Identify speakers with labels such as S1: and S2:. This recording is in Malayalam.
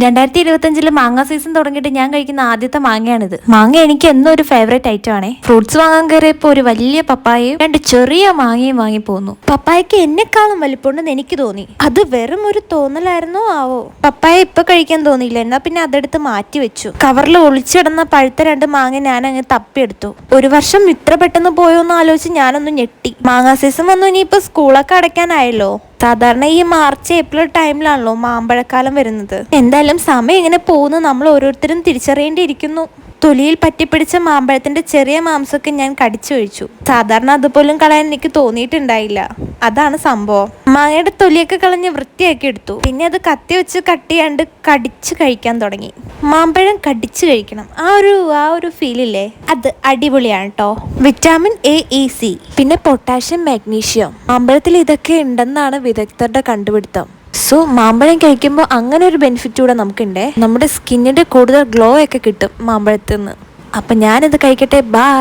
S1: 2025 മാങ്ങ സീസൺ തുടങ്ങിയിട്ട് ഞാൻ കഴിക്കുന്ന ആദ്യത്തെ മാങ്ങയാണിത്. മാങ്ങ എനിക്ക് എന്നും ഒരു ഫേവറേറ്റ് ഐറ്റം ആണേ. ഫ്രൂട്ട്സ് വാങ്ങാൻ കയറിയപ്പോ ഒരു വലിയ പപ്പായയും 2 ചെറിയ മാങ്ങയും വാങ്ങി പോന്നു. പപ്പായക്ക് എന്നെക്കാളും വലിപ്പമുണ്ടെന്ന് എനിക്ക് തോന്നി. അത് വെറും ഒരു തോന്നലായിരുന്നോ ആവോ. പപ്പായ ഇപ്പൊ കഴിക്കാൻ തോന്നിയില്ല, എന്നാ പിന്നെ അതെടുത്ത് മാറ്റി വെച്ചു. കവറിൽ ഒളിച്ചിടുന്ന പഴുത്ത 2 മാങ്ങ ഞാൻ അങ്ങ് തപ്പിയെടുത്തു. ഒരു വർഷം ഇത്ര പെട്ടെന്ന് പോയോന്ന് ആലോചിച്ച് ഞാനൊന്ന് ഞെട്ടി. മാങ്ങാ സീസൺ വന്നു, ഇനിയിപ്പോ സ്കൂളൊക്കെ അടയ്ക്കാനായല്ലോ. സാധാരണ ഈ മാർച്ച് ഏപ്രിൽ ടൈമിലാണല്ലോ മാമ്പഴക്കാലം വരുന്നത്. എന്തായാലും സമയം ഇങ്ങനെ പോകുന്നു നമ്മൾ ഓരോരുത്തരും തിരിച്ചറിയേണ്ടിയിരിക്കുന്നു. തൊലിയിൽ പറ്റിപ്പിടിച്ച മാമ്പഴത്തിന്റെ ചെറിയ മാംസമൊക്കെ ഞാൻ കടിച്ചു കഴിച്ചു. സാധാരണ അതുപോലും കളയാൻ എനിക്ക് തോന്നിയിട്ടുണ്ടായില്ല. അതാണ് സംഭവം. മാങ്ങയുടെ തൊലിയൊക്കെ കളഞ്ഞ് വൃത്തിയാക്കി എടുത്തു. പിന്നെ അത് കത്തി വെച്ച് കട്ട് ചെയ്യാണ്ട് കടിച്ചു കഴിക്കാൻ തുടങ്ങി. മാമ്പഴം കടിച്ചു കഴിക്കണം, ആ ഒരു ഫീലില്ലേ, അത് അടിപൊളിയാണ് കേട്ടോ. വിറ്റാമിൻ A, E, C, പിന്നെ പൊട്ടാഷ്യം, മാഗ്നീഷ്യം മാമ്പഴത്തിൽ ഇതൊക്കെ ഉണ്ടെന്നാണ് വിദഗ്ധരുടെ കണ്ടുപിടുത്തം. സോ മാമ്പഴം കഴിക്കുമ്പോൾ അങ്ങനെ ഒരു ബെനിഫിറ്റ് കൂടെ നമുക്കുണ്ടേ. നമ്മുടെ സ്കിന്നിന്റെ കൂടുതൽ ഗ്ലോ ഒക്കെ കിട്ടും മാമ്പഴത്തിൽ നിന്ന്. അപ്പം ഞാനിത് കഴിക്കട്ടെ. ബൈ.